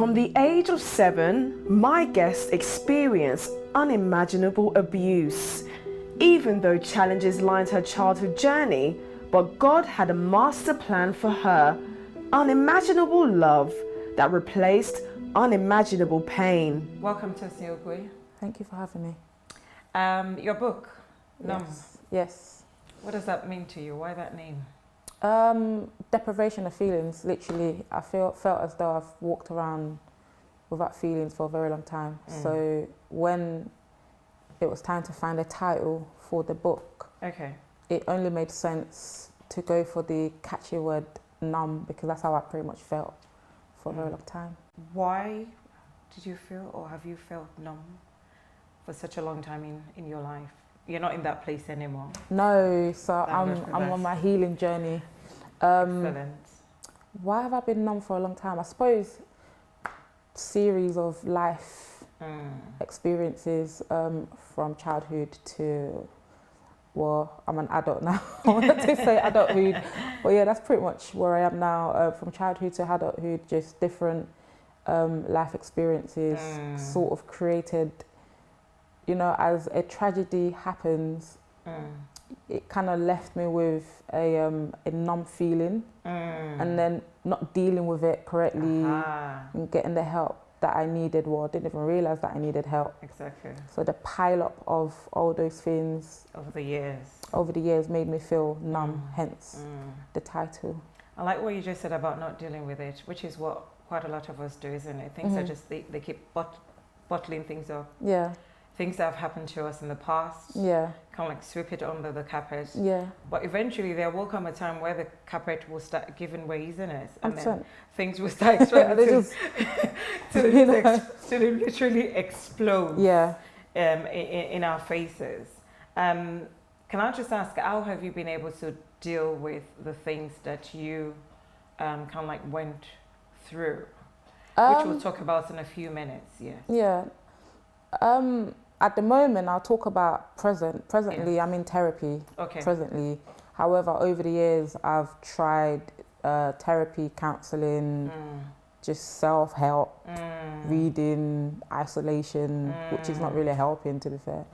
From the age of 7, my guest experienced unimaginable abuse. Even though challenges lined her childhood journey, but God had a master plan for her. Unimaginable love that replaced unimaginable pain. Welcome, Tosin Ogwe. Thank you for having me. Your book, Numb. Yes. What does that mean to you? Why that name? Deprivation of feelings. Literally, I felt as though I've walked around without feelings for a very long time. So when it was time to find a title for the book, it only made sense to go for the catchy word numb, because that's how I pretty much felt for a very long time. Why did you feel, or have you felt numb for such a long time in your life? You're not in that place anymore. No, so I'm on my healing journey. Excellent. Why have I been numb for a long time? I suppose series of life experiences from childhood to, well, I'm an adult now. I wanted to say adulthood, but yeah, that's pretty much where I am now. From childhood to adulthood, just different life experiences sort of created, you know, as a tragedy happens, it kind of left me with a numb feeling, and then not dealing with it correctly and getting the help that I needed. Well, I didn't even realize that I needed help. Exactly. So the pile up of all those things over the years made me feel numb, hence the title. I like what you just said about not dealing with it, which is what quite a lot of us do, isn't it? Things are just, they keep bottling things up. Yeah. Things that have happened to us in the past. Yeah. Kind of like sweep it under the carpet. Yeah. But eventually there will come a time where the carpet will start giving way, isn't it? And then things will start to literally explode in our faces. Can I just ask, how have you been able to deal with the things that you kind of like went through? Which we'll talk about in a few minutes, Yeah. At the moment, I'll talk about presently, I'm in therapy presently. However, over the years, I've tried therapy, counselling, just self-help, reading, isolation, which is not really helping, to be fair.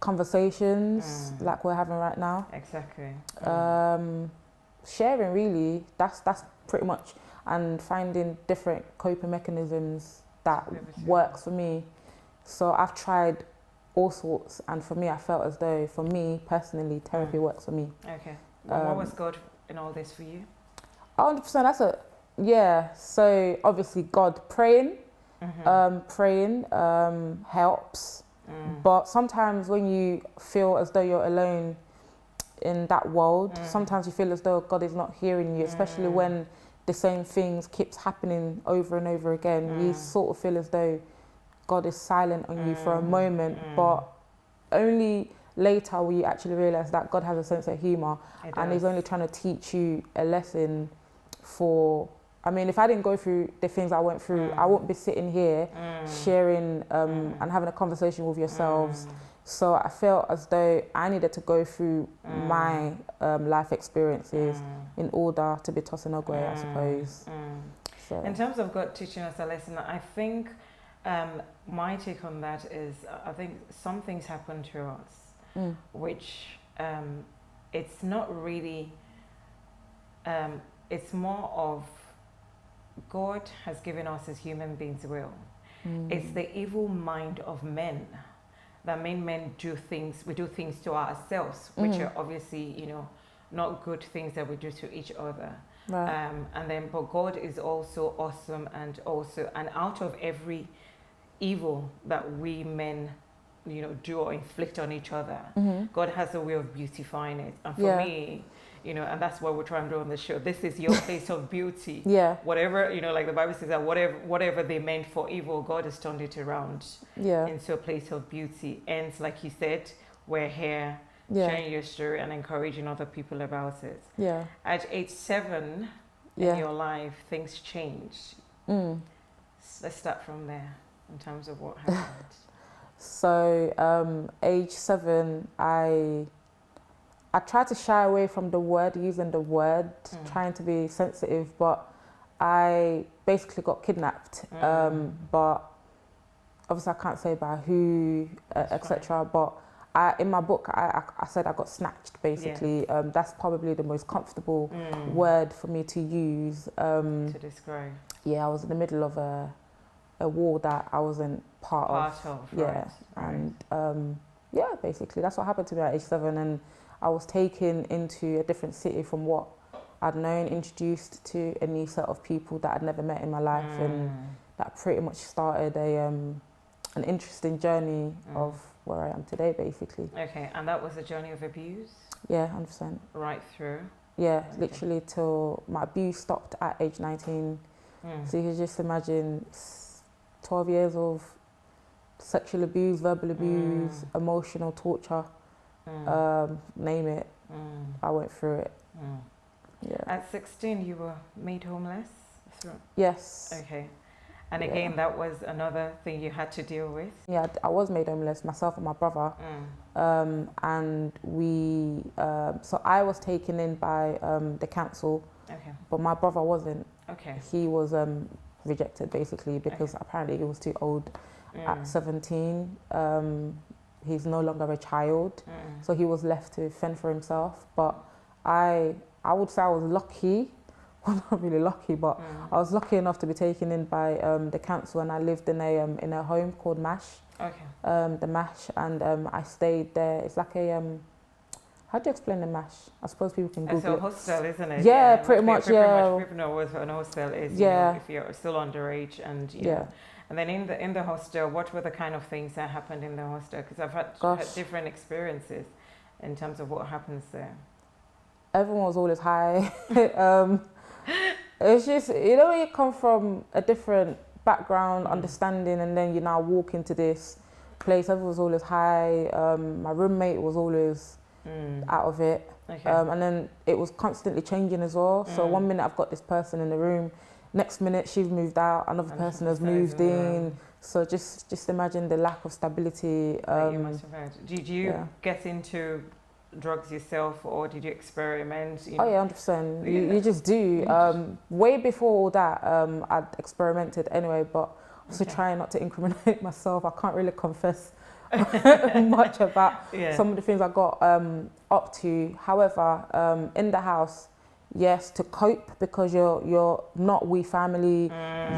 Conversations like we're having right now. Exactly. Sharing, really, that's pretty much, and finding different coping mechanisms that works for me. So I've tried all sorts, and for me, I felt as though, for me personally, therapy works for me. Okay. Well, what was God in all this for you? 100%. So obviously God, praying helps. But sometimes when you feel as though you're alone in that world, sometimes you feel as though God is not hearing you, especially when the same things keeps happening over and over again. You sort of feel as though God is silent on you for a moment, but only later will you actually realize that God has a sense of humor, and He's only trying to teach you a lesson. I mean, if I didn't go through the things I went through, I wouldn't be sitting here sharing and having a conversation with yourselves. So I felt as though I needed to go through my life experiences in order to be Tosin Ogwe, I suppose. So. In terms of God teaching us a lesson, I think my take on that is, I think some things happen to us, which it's not really, it's more of God has given us as human beings will. It's the evil mind of men that made men do things, we do things to ourselves, which are obviously, you know, not good things that we do to each other. Right. But God is also awesome, and out of every evil that we men, you know, do or inflict on each other, God has a way of beautifying it. And for me, you know, and that's what we're trying to do on the show. This is your place of beauty. Whatever, you know, like the Bible says that whatever they meant for evil, God has turned it around into a place of beauty. And like you said, we're here sharing your story and encouraging other people about it. At age 7 in your life, things changed. Let's start from there in terms of what happened. So age 7, I tried to shy away from using the word, trying to be sensitive, but I basically got kidnapped, but obviously I can't say by who, etc. But in my book, I said I got snatched, basically. Yeah. That's probably the most comfortable word for me to use. To describe. Yeah, I was in the middle of a war that I wasn't part of. Yeah, right. And yeah, basically that's what happened to me at age 7, and I was taken into a different city from what I'd known, introduced to a new set of people that I'd never met in my life, and that pretty much started an interesting journey of where I am today, basically. Okay, and that was a journey of abuse? Yeah, 100%. Right through? Yeah, okay. Literally till my abuse stopped at age 19. So you can just imagine 12 years of sexual abuse, verbal abuse, emotional torture, name it. I went through it. Yeah. At 16, you were made homeless? Yes. Okay. And again, that was another thing you had to deal with? Yeah, I was made homeless, myself and my brother. And we, so I was taken in by the council, but my brother wasn't. Okay. He was rejected, basically, because apparently he was too old at 17. He's no longer a child, so he was left to fend for himself. But I would say I was lucky. Well, not really lucky, but I was lucky enough to be taken in by the council, and I lived in a home called MASH. Okay. The MASH, and I stayed there. It's like a how do you explain the MASH? I suppose people can Google it. It's a hostel, isn't it? Yeah, pretty much. Yeah. People know what an hostel is. You know, if you're still underage, and you know. And then in the hostel, what were the kind of things that happened in the hostel? Because I've had different experiences in terms of what happens there. Everyone was always high. It's just, you know, when you come from a different background, understanding, and then you now walk into this place, everyone was always high. My roommate was always out of it. Okay. And then it was constantly changing as well. So one minute I've got this person in the room, next minute she's moved out, another person has moved in. So just imagine the lack of stability. You must have had. Did you get into drugs yourself, or did you experiment? You know? Oh yeah, 100%. You just do. Way before all that, I'd experimented anyway, but also trying not to incriminate myself. I can't really confess much about some of the things I got up to. However, in the house, yes, to cope, because you're not with family,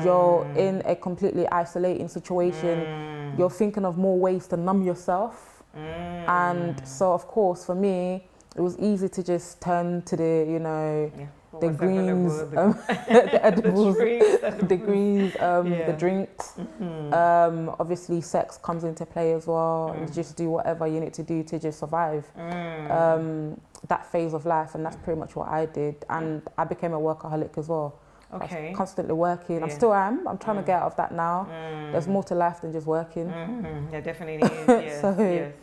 you're in a completely isolating situation. You're thinking of more ways to numb yourself. And so, of course, for me, it was easy to just turn to the, you know, the greens, the edibles, the greens, the drinks. Obviously, sex comes into play as well. And just do whatever you need to do to just survive that phase of life. And that's pretty much what I did. And I became a workaholic as well. Okay. I was constantly working. I still am. I'm trying to get out of that now. There's more to life than just working. There definitely is. Yes. So, yes.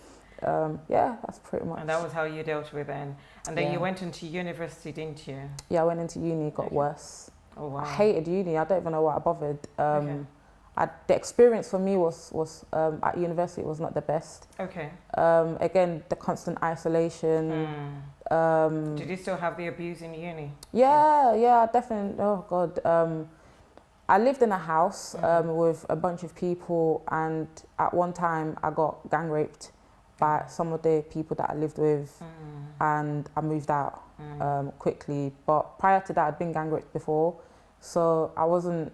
Yeah, that's pretty much. And that was how you dealt with it. And then you went into university, didn't you? Yeah, I went into uni, got worse. Oh, wow. I hated uni. I don't even know why I bothered. The experience for me was at university was not the best. Okay. Again, the constant isolation. Did you still have the abuse in uni? Yeah, definitely. Oh, God. I lived in a house with a bunch of people, and at one time I got gang raped by some of the people that I lived with, and I moved out quickly. But prior to that, I'd been gang raped before, so I wasn't.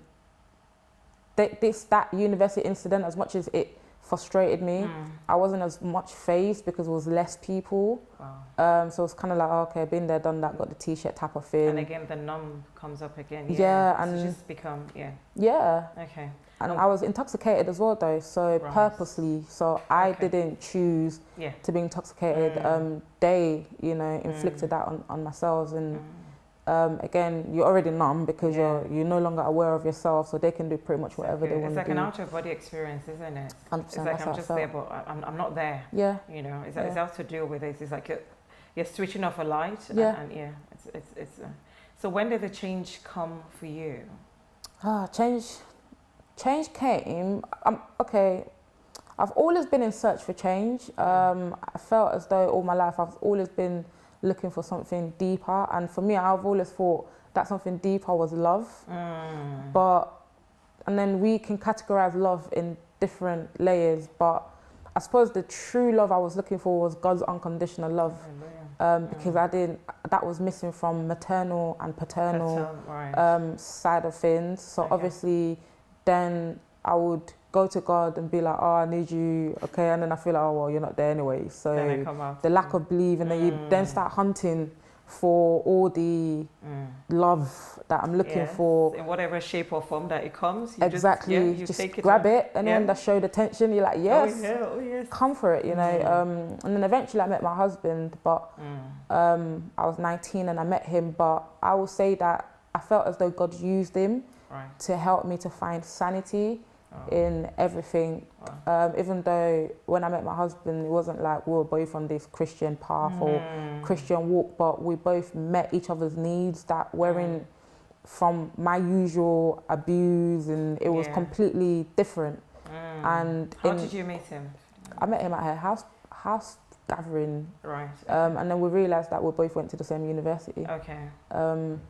That university incident, as much as it frustrated me, I wasn't as much phased because it was less people. Wow. So it's kind of like, okay, been there, done that, got the t-shirt type of thing. And again, the numb comes up again. Yeah, and so just become, Okay. And I was intoxicated as well, though, so purposely. So I didn't choose to be intoxicated. They, you know, inflicted that on myself. And again, you're already numb because you're no longer aware of yourself, so they can do pretty much whatever they want to do. It's like an out-of-body experience, isn't it? 100%. It's like I'm just there, but I'm not there. Yeah. You know, it's how to deal with it. It's like you're switching off a light. And it's so when did the change come for you? Change came. Okay. I've always been in search for change. I felt as though all my life I've always been looking for something deeper. And for me, I've always thought that something deeper was love. And then we can categorize love in different layers, but I suppose the true love I was looking for was God's unconditional love. Because that was missing from maternal and paternal side of things. So obviously then I would go to God and be like, oh, I need you, okay, and then I feel like, oh, well, you're not there anyway. So the lack of belief, and then you then start hunting for all the love that I'm looking for. In whatever shape or form that it comes. You just take grab it, and then that showed attention. You're like, yes, come for it, you know. And then eventually I met my husband, but I was 19 and I met him, but I will say that I felt as though God used him to help me to find sanity in everything. Even though when I met my husband, it wasn't like we were both on this Christian path or Christian walk, but we both met each other's needs that weren't from my usual abuse, and it was completely different. And how did you meet him? I met him at her house gathering, and then we realised that we both went to the same university. And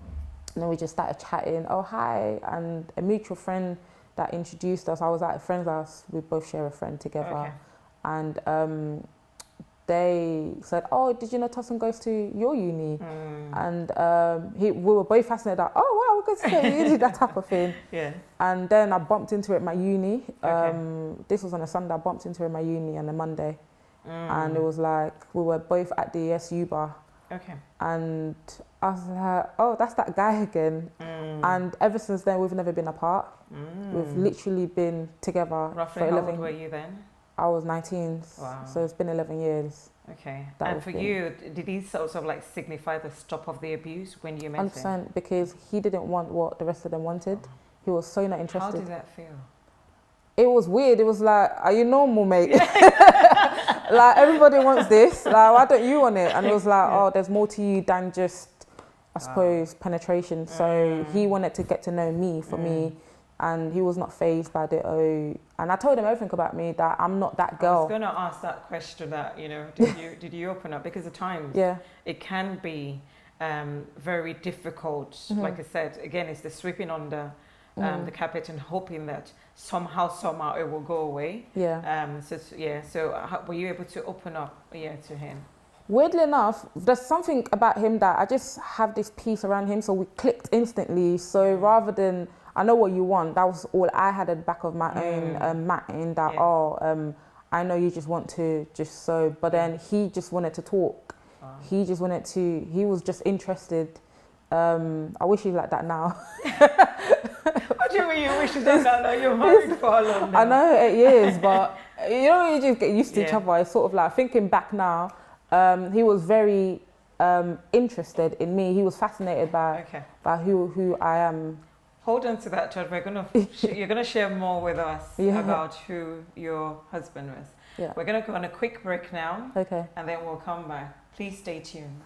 then we just started chatting. Oh, hi, and a mutual friend that introduced us. I was at a friend's house. We both share a friend together, and they said, "Oh, did you know Tosin goes to your uni?" And we were both fascinated. Like, oh wow, we're going to the uni, that type of thing. And then I bumped into it at my uni. This was on a Sunday. I bumped into it at my uni on a Monday, and it was like we were both at the SU bar. And I was like, oh, that's that guy again. And ever since then, we've never been apart. We've literally been together Roughly for 11 how old were you then? I was 19, so it's been 11 years. And for you, did he sort of like signify the stop of the abuse when you met him? 100%, because he didn't want what the rest of them wanted. He was so not interested. How did that feel? It was weird. It was like, are you normal, mate? Like, everybody wants this. Like, why don't you want it? And it was like, oh, there's more to you than just, I suppose, penetration. So he wanted to get to know me for me, and he was not fazed by the and I told him everything about me, that I'm not that girl. I was going to ask that question, that, you know, did you open up? Because at times it can be very difficult. Like I said, again, it's the sweeping under the carpet and hoping that somehow it will go away. So were you able to open up to him? Weirdly enough, there's something about him that I just have this peace around him, so we clicked instantly. So rather than, I know what you want, that was all I had at the back of my own mind, that I know you just want to just so, but then he just wanted to talk. He was just interested. I wish he was like that now. What do you mean you wish he was like that now? You're married for how long now? I know, 8 years, but you know, you just get used to each other. It's sort of like, thinking back now, he was very interested in me. He was fascinated by who I am. Hold on to that, Chad. You're gonna share more with us about who your husband was. We're gonna go on a quick break now, and then we'll come back. Please stay tuned.